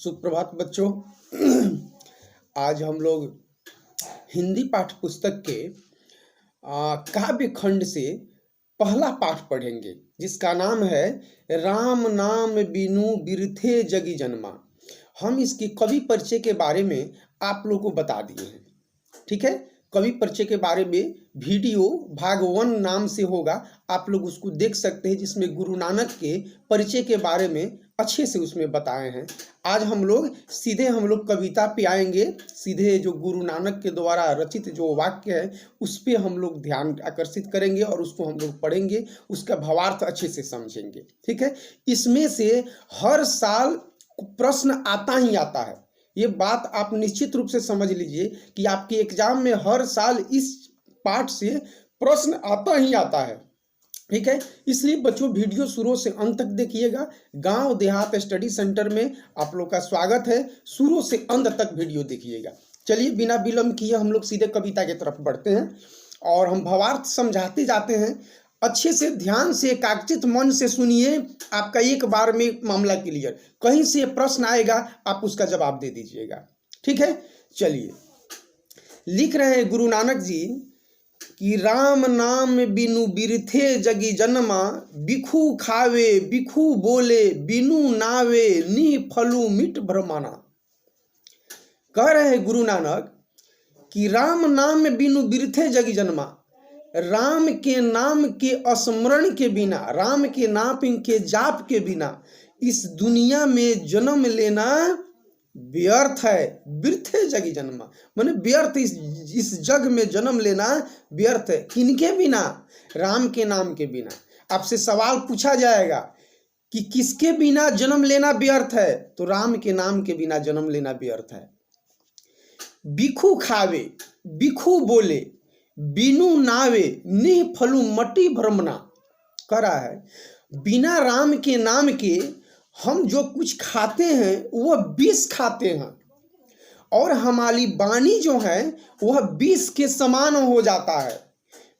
सुप्रभात बच्चों। आज हम लोग हिंदी पाठ्य पुस्तक के काव्य खंड से पहला पाठ पढ़ेंगे, जिसका नाम है राम नाम बिनु बिरथे जगी जन्मा। हम इसकी कवि परिचय के बारे में आप लोगों को बता दिए हैं। ठीक है, कवि परिचय के बारे में वीडियो भाग 1 नाम से होगा, आप लोग उसको देख सकते हैं, जिसमें गुरु नानक के परिचय के बारे में अच्छे से उसमें बताए हैं। आज हम लोग सीधे कविता पे आएंगे, सीधे जो गुरु नानक के द्वारा रचित जो वाक्य है उस पे हम लोग ध्यान आकर्षित करेंगे और उसको हम लोग पढ़ेंगे, उसका भावार्थ अच्छे से समझेंगे। ठीक है, इसमें से हर साल प्रश्न आता ही आता है, ये बात आप निश्चित रूप से समझ लीजिए कि आपके एग्जाम में हर साल इस पाठ से प्रश्न आता ही आता है। ठीक है, इसलिए बच्चों वीडियो शुरू से अंत तक देखिएगा। गांव देहात स्टडी सेंटर में आप लोग का स्वागत है, शुरू से अंत तक वीडियो देखिएगा। चलिए बिना विलंब किए हम लोग सीधे कविता की तरफ बढ़ते हैं और हम भावार्थ समझाते जाते हैं। अच्छे से ध्यान से एकाग्रचित मन से सुनिए, आपका एक बार में मामला क्लियर। कहीं से प्रश्न आएगा आप उसका जवाब दे दीजिएगा। ठीक है, चलिए लिख रहे हैं गुरु नानक जी कि राम नाम बिनु बिरथे जगी जन्मा, बिखू खावे बिखू बोले बिनु नावे नी फलू मिट भ्रमाना। कह रहे हैं गुरु नानक कि राम नाम बिनु बिरथे जगी जन्मा, राम के नाम के स्मरण के बिना, राम के नाम के जाप के बिना इस दुनिया में जन्म लेना व्यर्थ है। बिरथे जगी जन्मा माने व्यर्थ, इस जग में जन्म लेना व्यर्थ है। किनके बिना? राम के नाम के बिना। आपसे सवाल पूछा जाएगा कि किसके बिना जन्म लेना व्यर्थ है, तो राम के नाम के बिना जन्म लेना व्यर्थ है। बिखू खावे बिखू बोले बिनु नावे निह फलू मटी भ्रमना। करा है बिना राम के नाम के हम जो कुछ खाते हैं वह विष खाते हैं, और हमारी वाणी जो है वह विष के समान हो जाता है।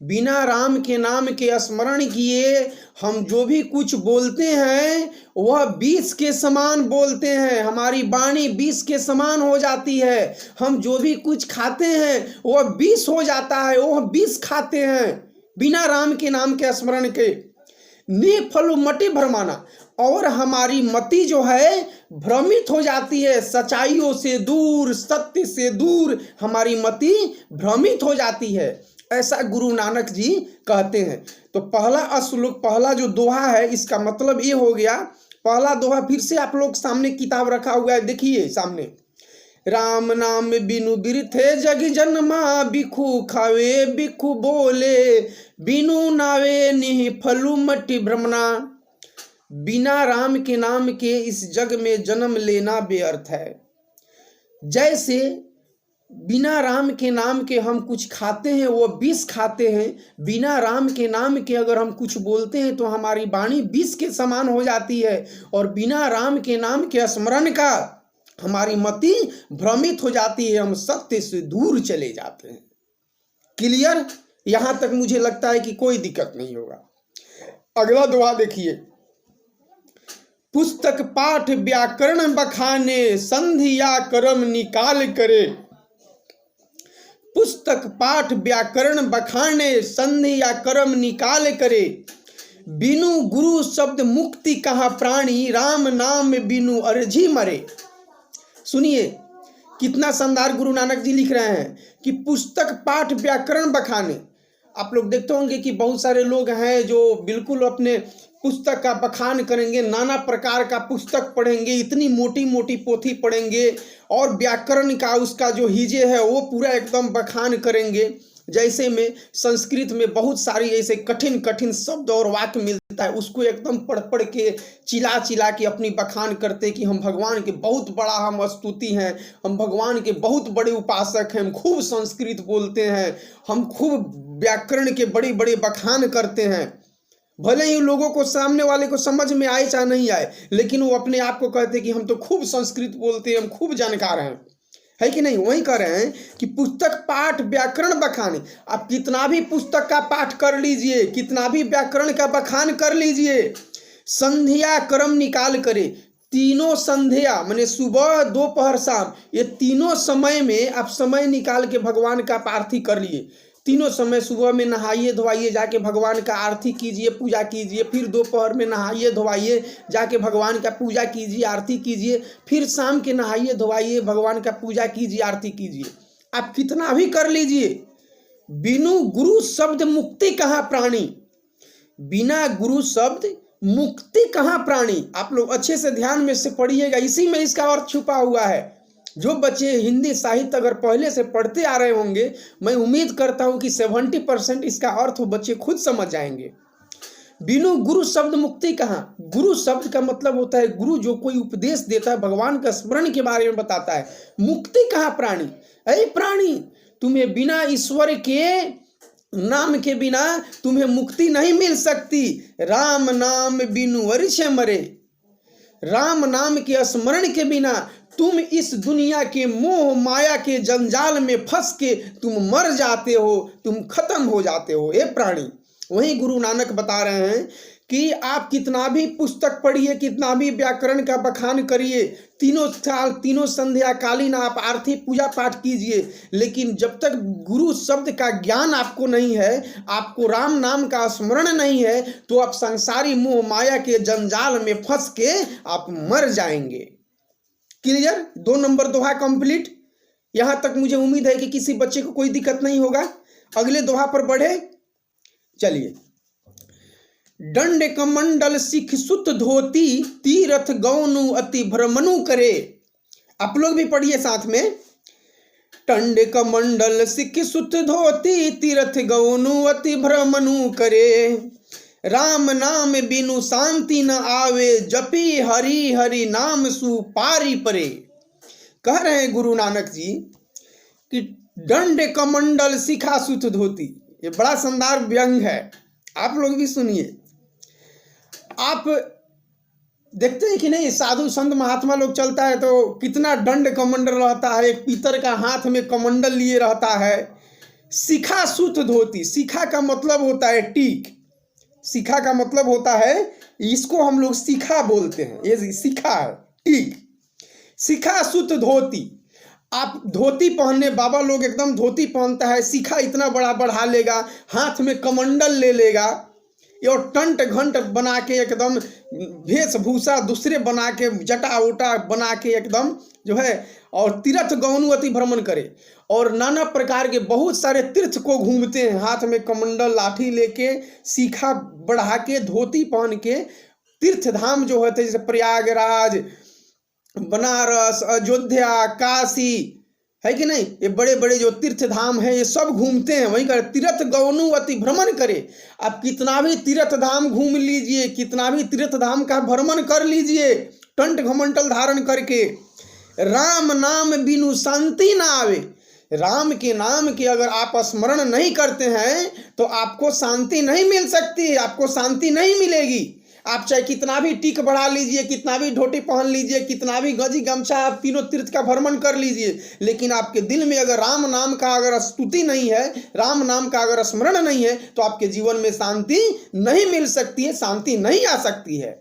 बिना राम के नाम के स्मरण किए हम जो भी कुछ बोलते हैं वह विष के समान बोलते हैं, हमारी वाणी विष के समान हो जाती है। हम जो भी कुछ खाते हैं वह विष हो जाता है, वह विष खाते हैं बिना राम के नाम के स्मरण के। निफलु मति भ्रमाना, और हमारी मति जो है भ्रमित हो जाती है, सच्चाइयों से दूर, सत्य से दूर हमारी मति भ्रमित हो जाती है, ऐसा गुरु नानक जी कहते हैं। तो पहला श्लोक, पहला जो दोहा है, इसका मतलब ये हो गया। पहला दोहा फिर से आप लोग सामने किताब रखा हुआ है, देखिए सामने। राम नाम बिनु बिरथे जग जन्मा, बिखू खावे बिखू बोले बिनु नावे निह फलू मटी भ्रमना। बिना राम के नाम के इस जग में जन्म लेना व्यर्थ है। जैसे बिना राम के नाम के हम कुछ खाते हैं वो विष खाते हैं, बिना राम के नाम के अगर हम कुछ बोलते हैं तो हमारी वाणी विष के समान हो जाती है, और बिना राम के नाम के स्मरण का हमारी मति भ्रमित हो जाती है, हम सत्य से दूर चले जाते हैं। क्लियर? यहां तक मुझे लगता है कि कोई दिक्कत नहीं होगा। अगला दोहा देखिए। पुस्तक पाठ व्याकरण बखाने, संधि या कर्म निकाल करे। पुस्तक पाठ व्याकरण बखाने, संधि या कर्म निकाल करे। बिनु गुरु शब्द मुक्ति कहा प्राणी, राम नाम बिनु अर्जी मरे। सुनिए कितना शानदार गुरु नानक जी लिख रहे हैं कि पुस्तक पाठ व्याकरण बखाने। आप लोग देखते होंगे कि बहुत सारे लोग हैं जो बिल्कुल अपने पुस्तक का बखान करेंगे, नाना प्रकार का पुस्तक पढ़ेंगे, इतनी मोटी मोटी पोथी पढ़ेंगे, और व्याकरण का उसका जो हिजे है वो पूरा एकदम बखान करेंगे। जैसे में संस्कृत में बहुत सारी ऐसे कठिन कठिन शब्द और वाक्य मिलता है, उसको एकदम पढ़ पढ़ के चिल्ला चिल्ला के अपनी बखान करते कि हम भगवान के बहुत बड़ा हम स्तुति हैं, हम भगवान के बहुत बड़े उपासक हैं, हम खूब संस्कृत बोलते हैं, हम खूब व्याकरण के बड़े बड़े बखान करते हैं। भले ही लोगों को, सामने वाले को समझ में आए चाहे नहीं आए, लेकिन वो अपने आप को कहते कि हम तो खूब संस्कृत बोलते हैं, हम खूब जानकार हैं, है कि नहीं? वही कह रहे हैं कि पुस्तक पाठ व्याकरण बखाने। आप कितना भी पुस्तक का पाठ कर लीजिए, कितना भी व्याकरण का बखान कर लीजिए, संधिया कर्म निकाल करे, तीनों संध्या माने सुबह दोपहर शाम, ये तीनों समय में आप समय निकाल के भगवान का आप आरती कर लिए। तीनों समय सुबह में नहाइए धोवाइए, जाके भगवान का आरती कीजिए, पूजा कीजिए। फिर दोपहर में नहाइए धोवाइए, जाके भगवान का पूजा कीजिए, आरती कीजिए। फिर शाम के नहाइए धोवाइए, भगवान का पूजा कीजिए, आरती कीजिए। आप कितना भी कर लीजिए, बिनु गुरु शब्द मुक्ति कहाँ प्राणी, बिना गुरु शब्द मुक्ति कहाँ प्राणी। आप लोग अच्छे से ध्यान में से पढ़िएगा, इसी में इसका अर्थ छुपा हुआ है। जो बच्चे हिंदी साहित्य अगर पहले से पढ़ते आ रहे होंगे, मैं उम्मीद करता हूं कि 70% इसका अर्थ वो बच्चे खुद समझ जाएंगे। बिनु गुरु शब्द मुक्ति कहाँ। गुरु शब्द का मतलब होता है गुरु, जो कोई उपदेश देता है, भगवान का स्मरण के बारे में बताता है। मुक्ति कहाँ प्राणी। अरे प्राणी, तुम्हें बिना ईश्वर के नाम के बिना तुम्हें मुक्ति नहीं मिल सकती। राम नाम बिनु वरिष्ठ मरे, राम नाम के स्मरण के बिना तुम इस दुनिया के मोह माया के जंजाल में फंस के तुम मर जाते हो, तुम खत्म हो जाते हो। ये प्राणी, वहीं गुरु नानक बता रहे हैं कि आप कितना भी पुस्तक पढ़िए, कितना भी व्याकरण का बखान करिए, तीनों संध्या कालीन आप आरती पूजा पाठ कीजिए, लेकिन जब तक गुरु शब्द का ज्ञान आपको नहीं है, आपको राम नाम का स्मरण नहीं है, तो आप संसारी मोह माया के जंजाल में फंस के आप मर जाएंगे। क्लियर। 2 नंबर दोहा कंप्लीट। यहां तक मुझे उम्मीद है कि किसी बच्चे को कोई दिक्कत नहीं होगा। अगले दोहा पर बढ़े, चलिए। दंड कमंडल सिख सुत धोती, तीरथ गौनु अति भ्रमनु करे। आप लोग भी पढ़िए साथ में। दंड कमंडल सिख सुत धोती, तीरथ गौनु अति भ्रमनु करे। राम नाम बिनु शांति न आवे, जपी हरि हरि नाम सुपारी परे। कह रहे हैं गुरु नानक जी कि दंड कमंडल शिखा सुत धोती, ये बड़ा शानदार व्यंग है, आप लोग भी सुनिए। आप देखते हैं कि नहीं, साधु संत महात्मा लोग चलता है तो कितना दंड कमंडल रहता है, एक पीतल का हाथ में कमंडल लिए रहता है। शिखा सुत धोती, शिखा का मतलब होता है टीक, शिखा का मतलब होता है, इसको हम लोग शिखा बोलते हैं, ये शिखा है, टीक। शिखा सुत धोती, आप धोती पहनने, बाबा लोग एकदम धोती पहनता है, शिखा इतना बड़ा बढ़ा लेगा, हाथ में कमंडल ले लेगा, और टंट घंट बना के एकदम वेशभूषा दूसरे बना के, जटा उटा बना के एकदम जो है, और तीर्थ गौनु अति भ्रमण करे, और नाना प्रकार के बहुत सारे तीर्थ को घूमते हैं, हाथ में कमंडल लाठी लेके, शिखा बढ़ा के, धोती पहन के, तीर्थ धाम जो होते जैसे प्रयागराज, बनारस, अयोध्या, काशी, है कि नहीं, ये बड़े बड़े जो तीर्थ धाम है ये सब घूमते हैं। वहीं कर तीर्थ गौनु अति भ्रमण करे। आप कितना भी तीर्थ धाम घूम लीजिए, कितना भी तीर्थ धाम का भ्रमण कर लीजिए, टंट घमंडल धारण करके, राम नाम बिनु शांति ना आवे। राम के नाम के अगर आप स्मरण नहीं करते हैं तो आपको शांति नहीं मिल सकती, आपको शांति नहीं मिलेगी। आप चाहे कितना भी टीक बढ़ा लीजिए, कितना भी धोती पहन लीजिए, कितना भी गंजी गमछा, आप तीनों तीर्थ का भ्रमण कर लीजिए, लेकिन आपके दिल में अगर राम नाम का अगर स्तुति नहीं है, राम नाम का अगर स्मरण नहीं है, तो आपके जीवन में शांति नहीं मिल सकती है, शांति नहीं आ सकती है।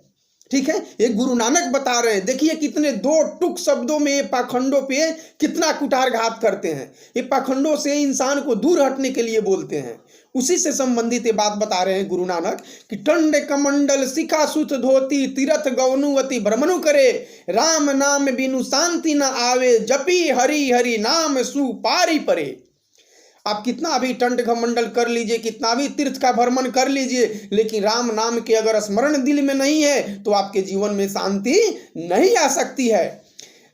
ठीक है, ये गुरु नानक बता रहे हैं। देखिए कितने 2 टुक शब्दों में ये पाखंडों पे कितना कुठारघात करते हैं। ये पाखंडों से इंसान को दूर हटने के लिए बोलते हैं। उसी से संबंधित ये बात बता रहे हैं गुरु नानक कि टंड कमंडल शिखा सुत धोती, तीरथ गौनु अति भ्रमनु करे। राम नाम बिनु शांति न आवे, जपी हरि हरि नाम सुपारी परे। आप कितना भी टंट घमंडल कर लीजिए, कितना भी तीर्थ का भ्रमण कर लीजिए, लेकिन राम नाम के अगर स्मरण दिल में नहीं है तो आपके जीवन में शांति नहीं आ सकती है।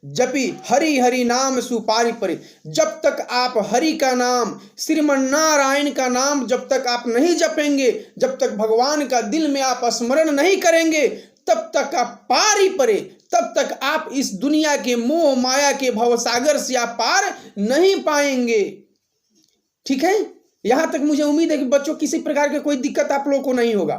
जपी हरि हरि नाम सुपारी परे। जब तक आप हरि का नाम, श्रीमन नारायण का नाम जब तक आप नहीं जपेंगे, जब तक भगवान का दिल में आप स्मरण नहीं करेंगे, तब तक आप पारी परे, तब तक आप इस दुनिया के मोह माया के भवसागर से आप पार नहीं पाएंगे। ठीक है, यहां तक मुझे उम्मीद है कि बच्चों किसी प्रकार की कोई दिक्कत आप लोगों को नहीं होगा।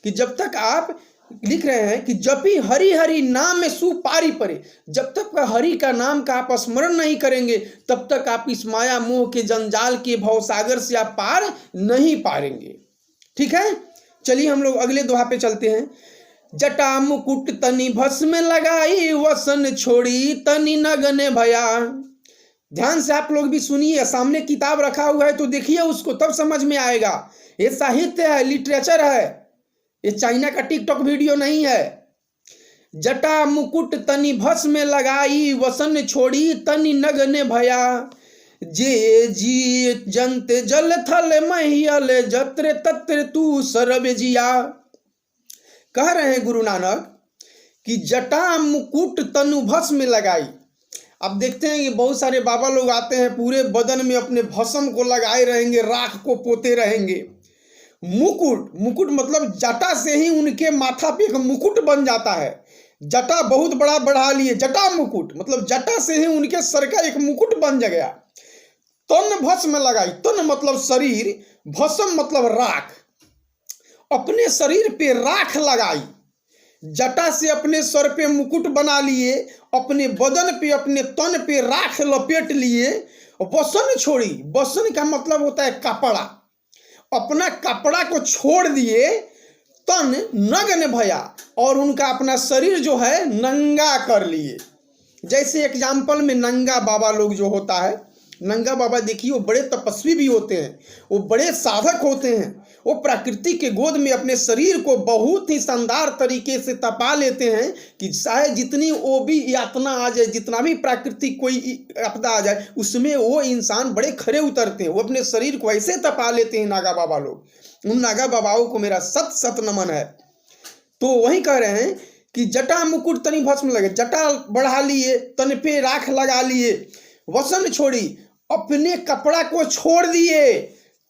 कि जब तक आप लिख रहे हैं कि जपी हरि हरि नाम में सुपारी परे, जब तक हरि का नाम का आप स्मरण नहीं करेंगे, तब तक आप इस माया मोह के जंजाल के भवसागर से आप पार नहीं पाएंगे। ठीक है, चलिए हम लोग अगले दोहा पे चलते हैं। जटा मुकुट तनि भस्म लगाई, वसन छोड़ी तनि नगन भया। ध्यान से आप लोग भी सुनिए, सामने किताब रखा हुआ है तो देखिए उसको, तब समझ में आएगा। ये साहित्य है, लिटरेचर है, ये चाइना का टिकटॉक वीडियो नहीं है। जटा मुकुट तनि भस्म लगाई, वसन छोड़ी तनि नगन भया। जे जी जंत जल थल महियल, जत्र तत्र तू सरब जिया। कह रहे हैं गुरु नानक कि जटा मुकुट तनु भस्म लगाई। अब देखते हैं कि बहुत सारे बाबा लोग आते हैं, पूरे बदन में अपने भस्म को लगाए रहेंगे, राख को पोते रहेंगे। मुकुट, मुकुट मतलब जटा से ही उनके माथा पे एक मुकुट बन जाता है। जटा बहुत बड़ा बढ़ा लिए, जटा मुकुट मतलब जटा से ही उनके सर का एक मुकुट बन गया। तन भस्म लगाई, तन मतलब शरीर, भस्म मतलब राख। अपने शरीर पे राख लगाई, जटा से अपने सर पे मुकुट बना लिए, अपने बदन पे अपने तन पे राख लपेट लिए। वसन छोड़ी, वसन का मतलब होता है कपड़ा, अपना कपड़ा को छोड़ दिए। तन नग्न भया, और उनका अपना शरीर जो है नंगा कर लिए। जैसे एग्जाम्पल में नंगा बाबा लोग जो होता है, नंगा बाबा देखिए वो बड़े तपस्वी भी होते हैं, वो बड़े साधक होते हैं। वो प्रकृति के गोद में अपने शरीर को बहुत ही शानदार तरीके से तपा लेते हैं कि चाहे जितनी वो भी यातना आ जाए, जितना भी प्राकृतिक कोई आपदा आ जाए, उसमें वो इंसान बड़े खरे उतरते हैं। वो अपने शरीर को ऐसे तपा लेते हैं नागा बाबा लोग। उन नागा बाबाओं को मेरा सत सत नमन है। तो वही कह रहे हैं कि जटा मुकुट तनि भस्म लगे, जटा बढ़ा लिए, तन पे राख लगा लिए, वसन छोड़ी, अपने कपड़ा को छोड़ दिए,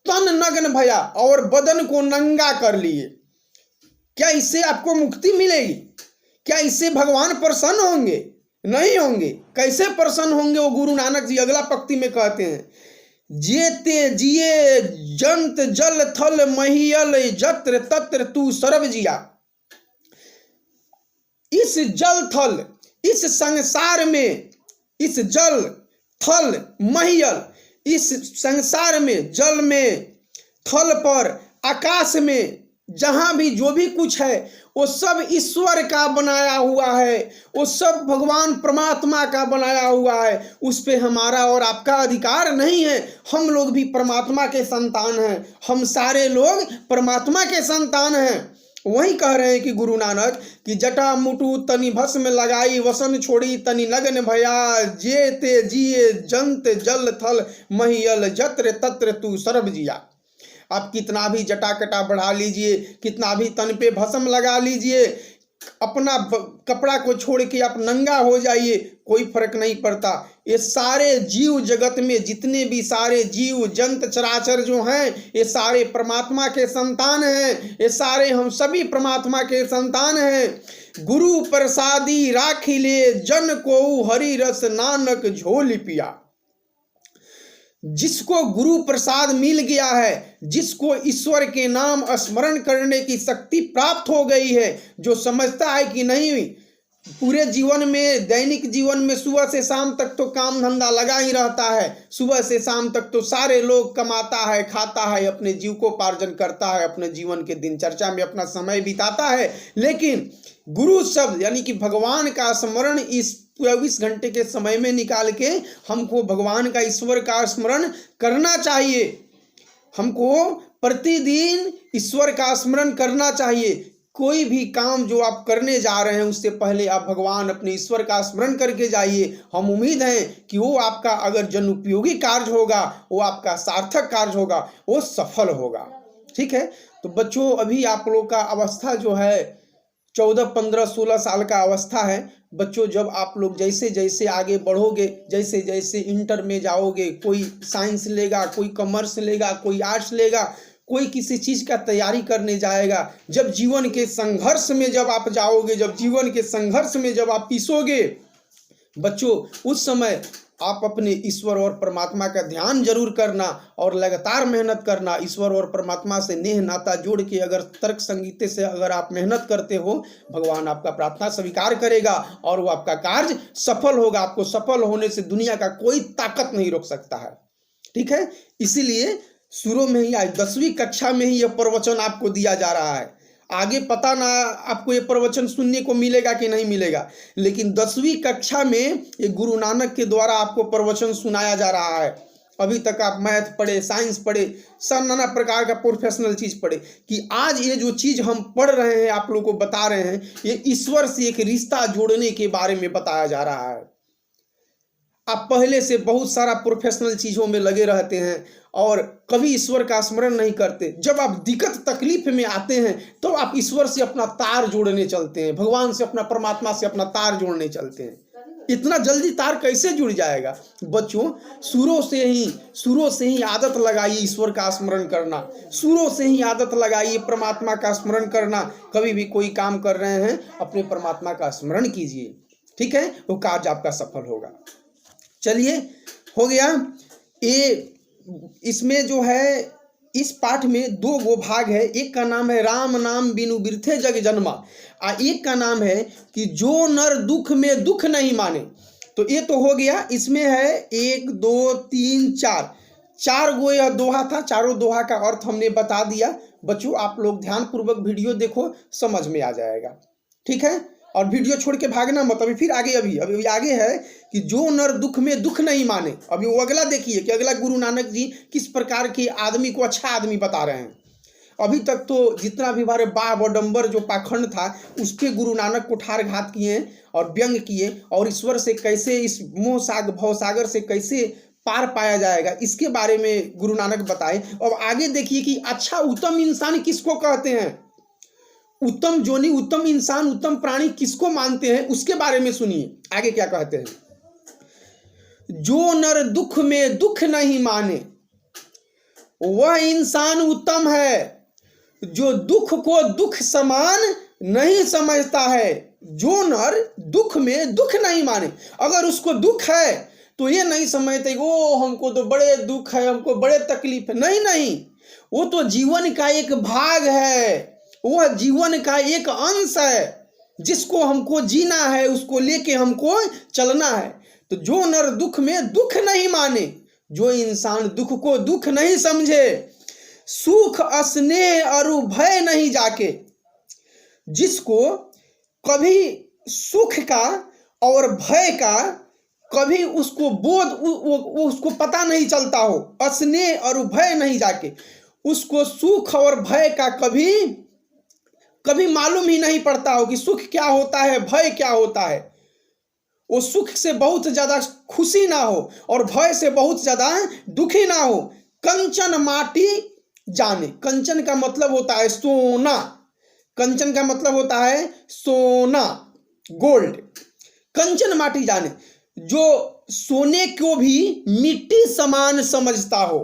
तन नग्न भया, और बदन को नंगा कर लिए। क्या इससे आपको मुक्ति मिलेगी? क्या इससे भगवान प्रसन्न होंगे? नहीं होंगे। कैसे प्रसन्न होंगे वो गुरु नानक जी अगला पंक्ति में कहते हैं, जेते जिए जंत जल थल महियल, जत्र तत्र तू सरब जिया। इस जल थल, इस संसार में, इस जल थल महियल, इस संसार में, जल में, थल पर, आकाश में, जहां भी जो भी कुछ है वो सब ईश्वर का बनाया हुआ है, वो सब भगवान परमात्मा का बनाया हुआ है। उस पे हमारा और आपका अधिकार नहीं है। हम लोग भी परमात्मा के संतान हैं, हम सारे लोग परमात्मा के संतान हैं। वही कह रहे हैं कि गुरु नानक कि जटा मुटु तनि भस्म लगाई, वसन छोड़ी तनि नग्न भया। जेते जिए जंत जल थल महियल, जत्र तत्र तू सरब जिया। आप कितना भी जटा कटा बढ़ा लीजिए, कितना भी तन पे भस्म लगा लीजिए, अपना कपड़ा को छोड़ के आप नंगा हो जाइए, कोई फर्क नहीं पड़ता। ये सारे जीव जगत में जितने भी सारे जीव जंत चराचर जो हैं, ये सारे परमात्मा के संतान हैं। ये सारे हम सभी परमात्मा के संतान हैं। गुरु प्रसादी राखिले, जन को हरि रस नानक झोली पिया। जिसको गुरु प्रसाद मिल गया है, जिसको ईश्वर के नाम स्मरण करने की शक्ति प्राप्त हो गई है, जो समझता है कि नहीं पूरे जीवन में, दैनिक जीवन में सुबह से शाम तक तो काम धंधा लगा ही रहता है, सुबह से शाम तक तो सारे लोग कमाता है, खाता है, अपने जीविकोपार्जन करता है, अपने जीवन के दिनचर्या में अपना समय बिताता है। लेकिन गुरु शब्द यानी कि भगवान का स्मरण इस 24 घंटे के समय में निकाल के हमको भगवान का, ईश्वर का स्मरण करना चाहिए। हमको प्रतिदिन ईश्वर का स्मरण करना चाहिए। कोई भी काम जो आप करने जा रहे हैं उससे पहले आप भगवान, अपने ईश्वर का स्मरण करके जाइए। हम उम्मीद हैं कि वो आपका अगर जन उपयोगी कार्य होगा, वो आपका सार्थक कार्य होगा, वो सफल होगा। ठीक है, तो बच्चों अभी आप लोग का अवस्था जो है 14, 15, 16 साल का अवस्था है। बच्चों जब आप लोग जैसे जैसे आगे बढ़ोगे, जैसे जैसे इंटर में जाओगे, कोई साइंस लेगा, कोई कॉमर्स लेगा, कोई आर्ट्स लेगा, कोई किसी चीज़ का तैयारी करने जाएगा, जब जीवन के संघर्ष में जब आप जाओगे, जब जीवन के संघर्ष में जब आप पिसोगे बच्चों, उस समय आप अपने ईश्वर और परमात्मा का ध्यान जरूर करना और लगातार मेहनत करना। ईश्वर और परमात्मा से नेह नाता जोड़ के अगर तर्क संगीते से अगर आप मेहनत करते हो, भगवान आपका प्रार्थना स्वीकार करेगा और वो आपका कार्य सफल होगा। आपको सफल होने से दुनिया का कोई ताकत नहीं रोक सकता है। ठीक है, इसीलिए शुरू में ही आज 10वीं कक्षा में ही यह प्रवचन आपको दिया जा रहा है। आगे पता ना आपको ये प्रवचन सुनने को मिलेगा कि नहीं मिलेगा, लेकिन 10वीं कक्षा में ये गुरु नानक के द्वारा आपको प्रवचन सुनाया जा रहा है। अभी तक आप मैथ पढ़े, साइंस पढ़े, सब नाना प्रकार का प्रोफेशनल चीज पढ़े, कि आज ये जो चीज हम पढ़ रहे हैं, आप लोगों को बता रहे हैं, ये ईश्वर से एक रिश्ता जोड़ने के बारे में बताया जा रहा है। आप पहले से बहुत सारा प्रोफेशनल चीजों में लगे रहते हैं और कभी ईश्वर का स्मरण नहीं करते। जब आप दिक्कत तकलीफ में आते हैं तो आप ईश्वर से अपना तार जोड़ने चलते हैं, भगवान से, अपना परमात्मा से अपना तार जोड़ने चलते हैं। इतना जल्दी तार कैसे जुड़ जाएगा? बच्चों, शुरू से ही आदत लगाइए ईश्वर का स्मरण करना, शुरू से ही आदत लगाइए परमात्मा का स्मरण करना। कभी भी कोई काम कर रहे हैं, अपने परमात्मा का स्मरण कीजिए, ठीक है? वो कार्य आपका सफल होगा। चलिए, हो गया ये। इसमें जो है, इस पाठ में 2 गो भाग है। एक का नाम है राम नाम बिनु बिरथे जग जन्मा, और एक का नाम है कि जो नर दुख में दुख नहीं माने। तो ये तो हो गया। इसमें है 1 2 3 4 गो यह दोहा था। चारों दोहा का अर्थ हमने बता दिया। बच्चों, आप लोग ध्यान पूर्वक वीडियो देखो, समझ में आ जाएगा, ठीक है? और वीडियो छोड़ के भागना मत। अभी फिर आगे अभी आगे है कि जो नर दुख में दुख नहीं माने। अभी वो अगला देखिए कि अगला गुरु नानक जी किस प्रकार के आदमी को अच्छा आदमी बता रहे हैं। अभी तक तो जितना भी हमारे बाह वडम्बर जो पाखंड था, उस पे गुरु नानक कुठार घात किए और व्यंग किए, और ईश्वर से कैसे, इस मोह भवसागर से कैसे पार पाया जाएगा, इसके बारे में गुरु नानक बताए। और आगे देखिए कि अच्छा उत्तम इंसान किसको कहते हैं, उत्तम जोनी, उत्तम इंसान, उत्तम प्राणी किसको मानते हैं, उसके बारे में सुनिए आगे क्या कहते हैं। जो नर दुख में दुख नहीं माने वह इंसान उत्तम है, जो दुख को दुख समान नहीं समझता है। जो नर दुख में दुख नहीं माने, अगर उसको दुख है तो ये नहीं समझते वो हमको तो बड़े दुख है, हमको बड़े तकलीफ है। नहीं, वो तो जीवन का एक भाग है, वह जीवन का एक अंश है, जिसको हमको जीना है, उसको लेके हमको चलना है। तो जो नर दुख में दुख नहीं माने, जो इंसान दुख को दुख नहीं समझे, सुख स्नेह और भय नहीं जाके, जिसको कभी सुख का और भय का कभी उसको उसको पता नहीं चलता हो, स्नेह और भय नहीं जाके, उसको सुख और भय का कभी मालूम ही नहीं पड़ता हो कि सुख क्या होता है, भय क्या होता है। वो सुख से बहुत ज्यादा खुशी ना हो और भय से बहुत ज्यादा दुखी ना हो। कंचन माटी जाने, कंचन का मतलब होता है सोना, कंचन का मतलब होता है सोना, गोल्ड। कंचन माटी जाने, जो सोने को भी मिट्टी समान समझता हो,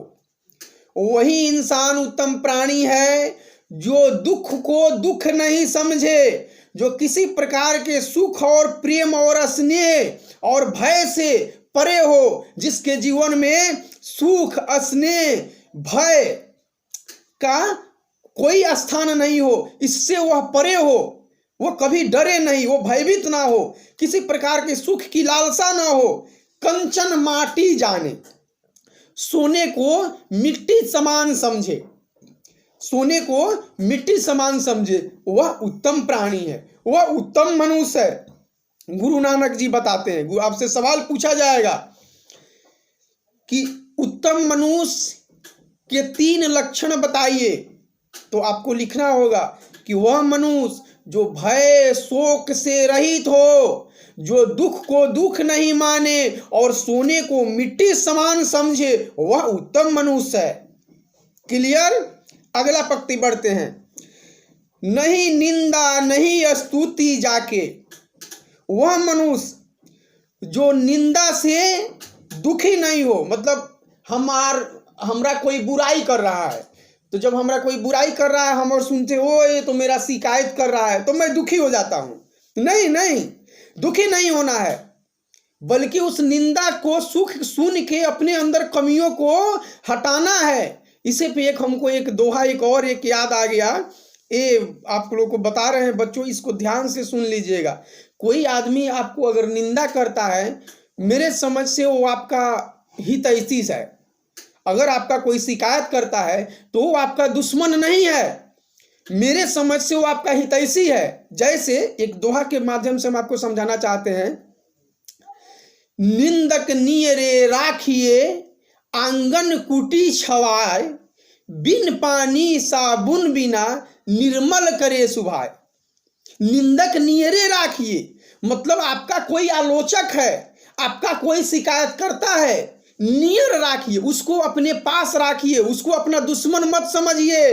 वही इंसान उत्तम प्राणी है। जो दुख को दुख नहीं समझे, जो किसी प्रकार के सुख और प्रेम और स्नेह और भय से परे हो, जिसके जीवन में सुख स्नेह भय का कोई स्थान नहीं हो, इससे वह परे हो, वो कभी डरे नहीं, वो भयभीत ना हो, किसी प्रकार के सुख की लालसा ना हो। कंचन माटी जाने, सोने को मिट्टी समान समझे, सोने को मिट्टी समान समझे, वह उत्तम प्राणी है, वह उत्तम मनुष्य है। गुरु नानक जी बताते हैं, आपसे सवाल पूछा जाएगा कि उत्तम मनुष्य के 3 लक्षण बताइए, तो आपको लिखना होगा कि वह मनुष्य जो भय शोक से रहित हो, जो दुख को दुख नहीं माने और सोने को मिट्टी समान समझे, वह उत्तम मनुष्य है। क्लियर? अगला पंक्ति बढ़ते हैं। नहीं निंदा नहीं स्तुति जाके, वह मनुष्य जो निंदा से दुखी नहीं हो, मतलब हमरा कोई बुराई कर रहा है, तो जब हमरा कोई बुराई कर रहा है, हम और सुनते हो ये तो मेरा शिकायत कर रहा है, तो मैं दुखी हो जाता हूं। नहीं, दुखी नहीं होना है, बल्कि उस निंदा को सुख सुन के अपने अंदर कमियों को हटाना है। इसे पे हमको एक दोहा एक याद आ गया, ये आप लोगों को बता रहे हैं बच्चों, इसको ध्यान से सुन लीजिएगा। कोई आदमी आपको अगर निंदा करता है, मेरे समझ से वो आपका हितैषी है। अगर आपका कोई शिकायत करता है तो वो आपका दुश्मन नहीं है, मेरे समझ से वो आपका हितैषी है। जैसे एक दोहा के माध्यम से हम आपको समझाना चाहते हैं, निंदक नियरे राखिए आंगन कुटी छवाए, बिन पानी साबुन बिना निर्मल करे सुभाए। निंदक नियरे राखिए मतलब आपका कोई आलोचक है, आपका कोई शिकायत करता है, नियर राखिए, उसको अपने पास राखिए, उसको अपना दुश्मन मत समझिए।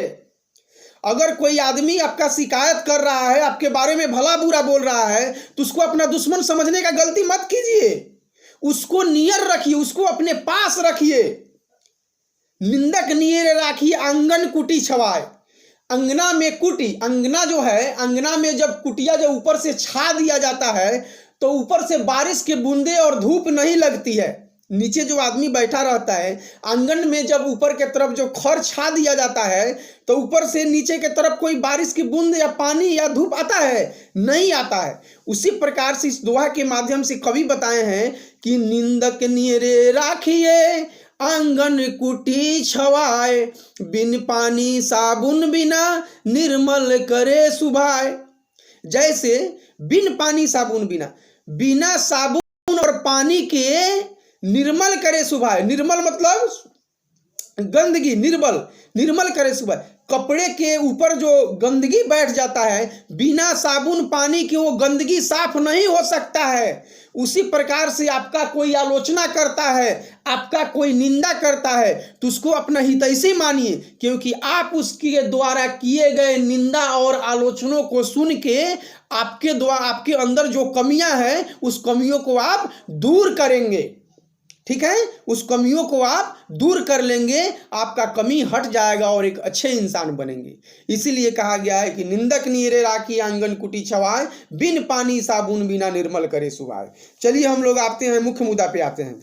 अगर कोई आदमी आपका शिकायत कर रहा है, आपके बारे में भला बुरा बोल रहा है, तो उसको अपना दुश्मन समझने का गलती मत कीजिए। उसको नियर रखिए, उसको अपने पास रखिए। निंदक नियर राखिए आंगन कुटी छवाए। अंगना में कुटी, अंगना जो है, अंगना में जब कुटिया जब ऊपर से छा दिया जाता है तो ऊपर से बारिश के बूंदे और धूप नहीं लगती है। नीचे जो आदमी बैठा रहता है, आंगन में जब ऊपर के तरफ जो खर छा दिया जाता है तो ऊपर से नीचे के तरफ कोई बारिश की बूंद या पानी या धूप आता है? नहीं आता है। उसी प्रकार से इस दोहा के माध्यम से कवि बताए हैं कि निंदक नियरे राखिए आंगन कुटी छवाए, बिन पानी साबुन बिना निर्मल करे सुभाए। जैसे बिन पानी साबुन बिना, बिना साबुन और पानी के निर्मल करे सुभाए। निर्मल मतलब गंदगी, निर्मल करे सुभाए। कपड़े के ऊपर जो गंदगी बैठ जाता है, बिना साबुन पानी के वो गंदगी साफ नहीं हो सकता है। उसी प्रकार से आपका कोई आलोचना करता है, आपका कोई निंदा करता है, तो उसको अपना हितैषी मानिए, क्योंकि आप उसके द्वारा किए गए निंदा और आलोचनों को सुन के आपके अंदर जो कमियां हैं उस कमियों को आप दूर करेंगे। ठीक है, उस कमियों को आप दूर कर लेंगे, आपका कमी हट जाएगा और एक अच्छे इंसान बनेंगे। इसीलिए कहा गया है कि निंदक नियरे राखी आंगन कुटी छवाए, बिन पानी साबुन बिना निर्मल करे सुभाए। चलिए हम लोग आते हैं, मुख्य मुद्दा पे आते हैं।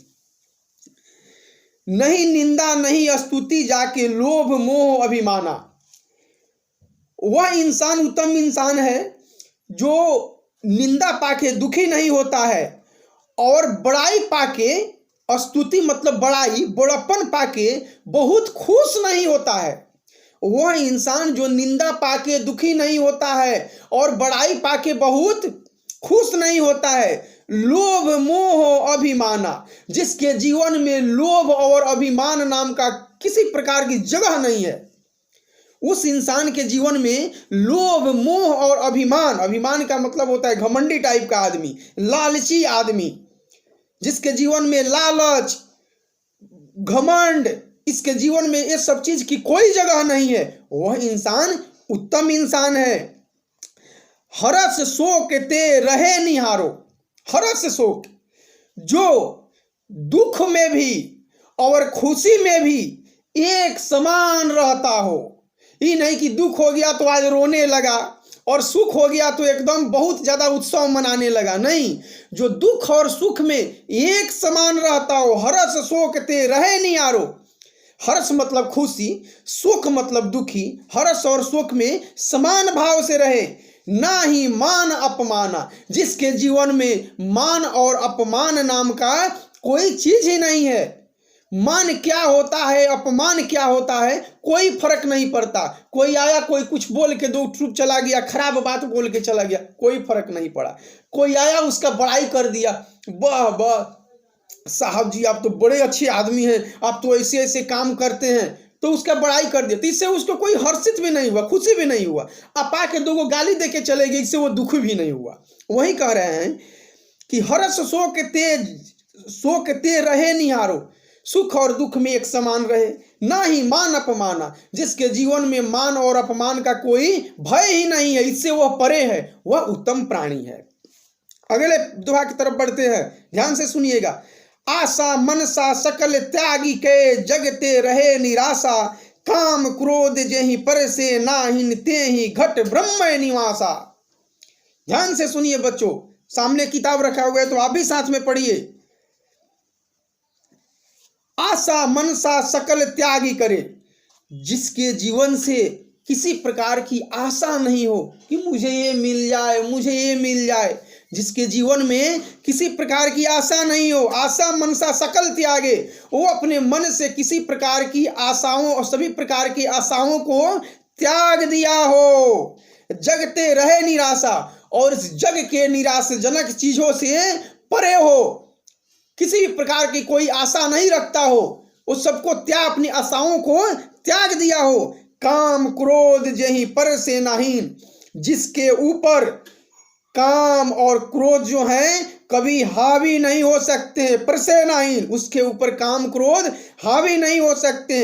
नहीं निंदा नहीं स्तुति जाके लोभ मोह अभिमाना। वह इंसान उत्तम इंसान है जो निंदा पाके दुखी नहीं होता है और बड़ाई पाके, स्तुति मतलब बड़ाई, बड़प्पन पाके बहुत खुश नहीं होता है। वह इंसान जो निंदा पाके दुखी नहीं होता है और बड़ाई पाके बहुत खुश नहीं होता है। लोभ मोह अभिमाना, जिसके जीवन में लोभ और अभिमान नाम का किसी प्रकार की जगह नहीं है, उस इंसान के जीवन में लोभ मोह और अभिमान, अभिमान का मतलब होता है घमंडी टाइप का आदमी, लालची आदमी, जिसके जीवन में लालच, घमंड, इसके जीवन में ये सब चीज की कोई जगह नहीं है, वह इंसान उत्तम इंसान है। हरस शोक ते रहे निहारो। हरस शोक, जो दुख में भी और खुशी में भी एक समान रहता हो। ये नहीं कि दुख हो गया तो आज रोने लगा और सुख हो गया तो एकदम बहुत ज्यादा उत्सव मनाने लगा। नहीं, जो दुख और सुख में एक समान रहता हो। हर्ष शोक ते रहे निहारो। हर्ष मतलब खुशी, सुख मतलब दुखी। हर्ष और सुख में समान भाव से रहे। ना ही मान अपमाना, जिसके जीवन में मान और अपमान नाम का कोई चीज ही नहीं है। मान क्या होता है, अपमान क्या होता है, कोई फर्क नहीं पड़ता। कोई आया, कोई कुछ बोल के दो चुप चला गया, खराब बात बोल के चला गया, कोई फर्क नहीं पड़ा। कोई आया, उसका बड़ाई कर दिया, वाह वाह साहब जी आप तो बड़े अच्छे आदमी हैं, आप तो ऐसे ऐसे काम करते हैं, तो उसका बड़ाई कर दिया, तो इससे उसको कोई हर्षित भी नहीं हुआ, खुशी भी नहीं हुआ। आप आके दो को गाली दे के चले गए, इससे वो दुख भी नहीं हुआ। वही कह रहे हैं कि हर्ष शोक ते रहे निहारो, सुख और दुख में एक समान रहे। ना ही मान अपमाना, जिसके जीवन में मान और अपमान का कोई भय ही नहीं है, इससे वह परे है, वह उत्तम प्राणी है। अगले दोहा की तरफ बढ़ते हैं, ध्यान से सुनिएगा। आशा मनसा सकल त्यागी के, जगते रहे निराशा, काम क्रोध जेहि पर से नाहिन तेहि घट ब्रह्म निवासा। ध्यान से सुनिए बच्चों, सामने किताब रखा हुआ है तो आप भी साथ में पढ़िए। आशा मनसा सकल त्यागी करे, जिसके जीवन से किसी प्रकार की आशा नहीं हो कि मुझे ये मिल जाए, मुझे ये मिल जाए, जिसके जीवन में किसी प्रकार की आशा नहीं हो। आशा मनसा सकल त्यागे, वो अपने मन से किसी प्रकार की आशाओं और सभी प्रकार की आशाओं को त्याग दिया हो। जगते रहे निराशा, और इस जग के निराशाजनक चीजों से परे हो, किसी भी प्रकार की कोई आशा नहीं रखता हो, उस सबको त्याग, अपनी आशाओं को त्याग दिया हो। काम क्रोध जही पर से नाहीन, जिसके ऊपर काम और क्रोध जो है कभी हावी नहीं हो सकते, पर से नाहीन, उसके ऊपर काम क्रोध हावी नहीं हो सकते।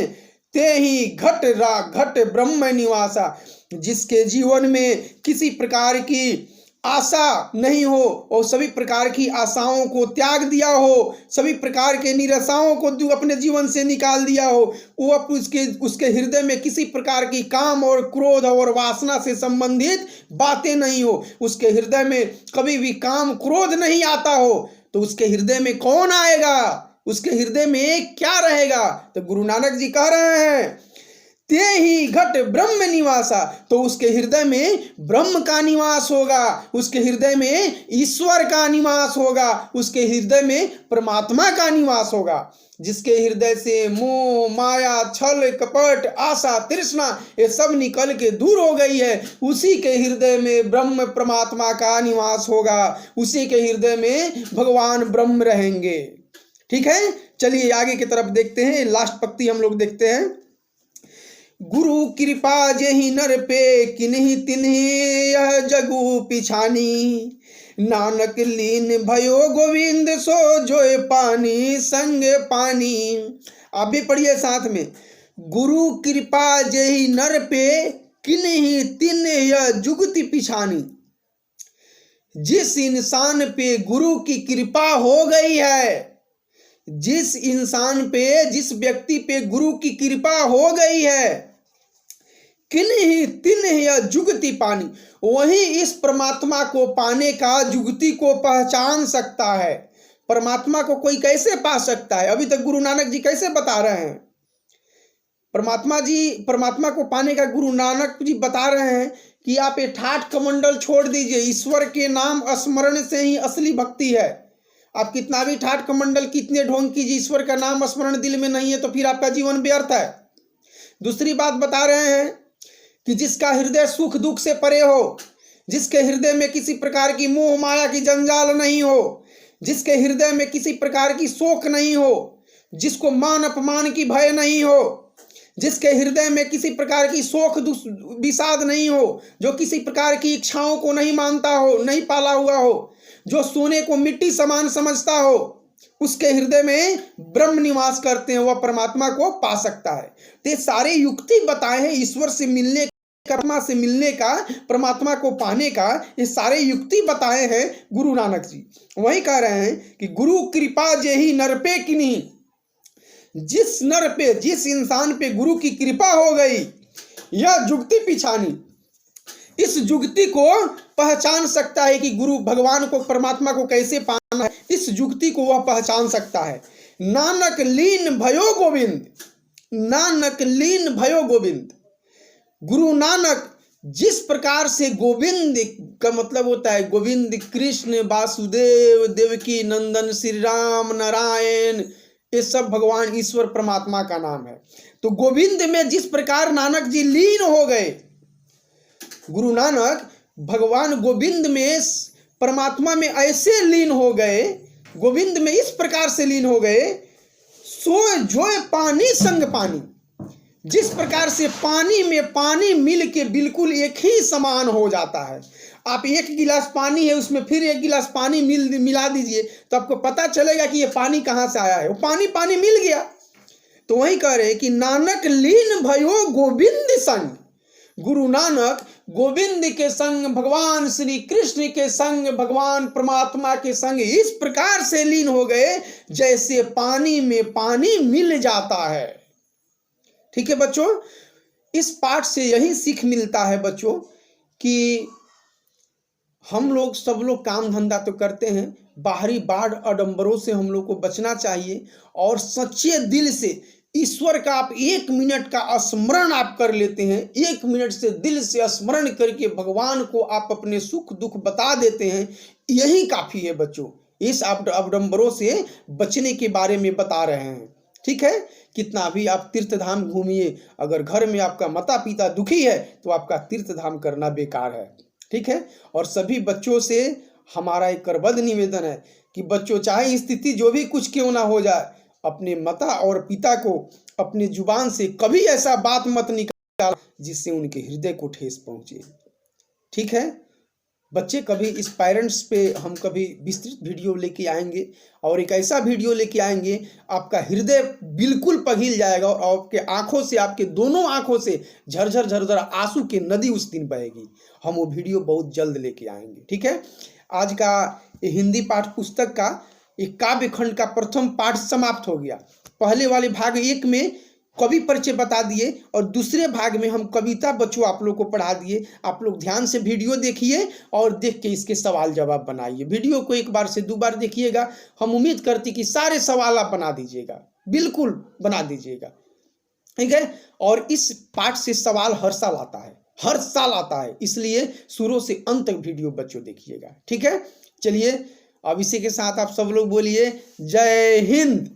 ते ही घट ब्रह्म निवासा, जिसके जीवन में किसी प्रकार की आशा नहीं हो और सभी प्रकार की आशाओं को त्याग दिया हो, सभी प्रकार के निराशाओं को अपने जीवन से निकाल दिया हो, वो उसके हृदय में किसी प्रकार की काम और क्रोध और वासना से संबंधित बातें नहीं हो, उसके हृदय में कभी भी काम क्रोध नहीं आता हो, तो उसके हृदय में कौन आएगा, उसके हृदय में क्या रहेगा? तो गुरु नानक जी कह रहे हैं ते ही घट ब्रह्म निवासा, तो उसके हृदय में ब्रह्म का निवास होगा, उसके हृदय में ईश्वर का निवास होगा, उसके हृदय में परमात्मा का निवास होगा। जिसके हृदय से मोह माया छल कपट आशा तृष्णा ये सब निकल के दूर हो गई है, उसी के हृदय में ब्रह्म परमात्मा का निवास होगा, उसी के हृदय में भगवान ब्रह्म रहेंगे। ठीक है, चलिए आगे की तरफ देखते हैं, लास्ट पंक्ति हम लोग देखते हैं। गुरु कृपा जेहि नर पे किन्हीं तिन्हीं यह जगु पिछानी, नानक लीन भयो गोविंद सो जोए पानी संग पानी। आप भी पढ़िए साथ में। गुरु कृपा जेहि नर पे किन्हीं तिन्हीं यह जुगति पिछानी, जिस इंसान पे गुरु की कृपा हो गई है, जिस इंसान पे जिस व्यक्ति पे गुरु की कृपा हो गई है, किन्हीं तिन्हीं या जुगति पानी, वही इस परमात्मा को पाने का जुगति को पहचान सकता है। परमात्मा को कोई कैसे पा सकता है? अभी तक गुरु नानक जी कैसे बता रहे हैं परमात्मा को पाने का गुरु नानक जी बता रहे हैं कि आप ये ठाठ कमंडल छोड़ दीजिए, ईश्वर के नाम स्मरण से ही असली भक्ति है। आप कितना भी ठाठ कमंडल कितने ढोंग कीजिए, ईश्वर का नाम स्मरण दिल में नहीं है तो फिर आपका जीवन व्यर्थ है। दूसरी बात बता रहे हैं कि जिसका हृदय सुख दुख से परे हो, जिसके हृदय में किसी प्रकार की मोह माया की जंजाल नहीं हो, जिसके हृदय में किसी प्रकार की शोक नहीं हो, जिसको मान अपमान की भय नहीं हो, जिसके हृदय में किसी प्रकार की शोक विषाद नहीं हो, जो किसी प्रकार की इच्छाओं को नहीं मानता हो, नहीं पाला हुआ हो, जो सोने को मिट्टी समान समझता हो, उसके हृदय में ब्रह्म निवास करते हैं, वह परमात्मा को पा सकता है। तो ये सारे युक्ति बताए हैं ईश्वर से मिलने, परमात्मा से मिलने का, परमात्मा को पाने का, ये सारे युक्ति बताए हैं गुरु नानक जी। वही कह रहे हैं कि गुरु कृपा जेहि नर पे किन्हीं, जिस नर पे जिस इंसान पे गुरु की कृपा हो गई, यह जुगति पिछानी, इस जुगति को पहचान सकता है कि गुरु भगवान को परमात्मा को कैसे पाना है, इस जुगति को वह पहचान सकता है। नानक लीन भयो गोविंद, नानक लीन भयो गोविंद, गुरु नानक जिस प्रकार से गोविंद का मतलब होता है गोविंद कृष्ण वासुदेव देवकी नंदन श्री राम नारायण, ये सब भगवान ईश्वर परमात्मा का नाम है। तो गोविंद में जिस प्रकार नानक जी लीन हो गए, गुरु नानक भगवान गोविंद में परमात्मा में ऐसे लीन हो गए, गोविंद में इस प्रकार से लीन हो गए, सो जोए पानी संग पानी, जिस प्रकार से पानी में पानी मिल के बिल्कुल एक ही समान हो जाता है। आप एक गिलास पानी है उसमें फिर एक गिलास पानी मिला दीजिए तो आपको पता चलेगा कि ये पानी कहाँ से आया है, वो पानी पानी मिल गया। तो वही कह रहे हैं कि नानक लीन भयो गोविंद संग, गुरु नानक गोविंद के संग, भगवान श्री कृष्ण के संग, भगवान परमात्मा के संग इस प्रकार से लीन हो गए जैसे पानी में पानी मिल जाता है। ठीक है बच्चों, इस पाठ से यही सीख मिलता है बच्चों कि हम लोग सब लोग काम धंधा तो करते हैं, बाहरी बाढ़ आडंबरों से हम लोग को बचना चाहिए और सच्चे दिल से ईश्वर का आप 1 मिनट का स्मरण आप कर लेते हैं, 1 मिनट से दिल से स्मरण करके भगवान को आप अपने सुख दुख बता देते हैं, यही काफी है बच्चों। इस आडंबरों से बचने के बारे में बता रहे हैं। ठीक है। कितना भी आप तीर्थ धाम घूमिए, अगर घर में आपका माता पिता दुखी है तो आपका तीर्थ धाम करना बेकार है। ठीक है। और सभी बच्चों से हमारा एक करबद्ध निवेदन है कि बच्चों चाहे स्थिति जो भी कुछ क्यों ना हो जाए, अपने माता और पिता को अपने जुबान से कभी ऐसा बात मत निकाल जिससे उनके हृदय को ठेस पहुंचे। ठीक है। बच्चे कभी इस पेरेंट्स पे हम कभी विस्तृत वीडियो लेके आएंगे, और एक ऐसा वीडियो लेके आएंगे आपका हृदय बिल्कुल पिघल जाएगा और आपके आंखों से, आपके दोनों आंखों से झरझर झरझर आंसू की नदी उस दिन बहेगी। हम वो वीडियो बहुत जल्द लेके आएंगे। ठीक है। आज का हिंदी पाठ पुस्तक का एक काव्य खंड का प्रथम पाठ समाप्त हो गया। पहले वाले भाग 1 में कवि परिचय बता दिए और दूसरे भाग में हम कविता बच्चों आप लोग को पढ़ा दिए। आप लोग ध्यान से वीडियो देखिए और देख के इसके सवाल जवाब बनाइए। वीडियो को 1 बार से 2 बार देखिएगा। हम उम्मीद करते कि सारे सवाल आप बना दीजिएगा, बिल्कुल बना दीजिएगा। ठीक है। और इस पाठ से सवाल हर साल आता है, हर साल आता है, इसलिए शुरू से अंत तक वीडियो बच्चों देखिएगा। ठीक है। चलिए अब इसी के साथ आप सब लोग बोलिए जय हिंद।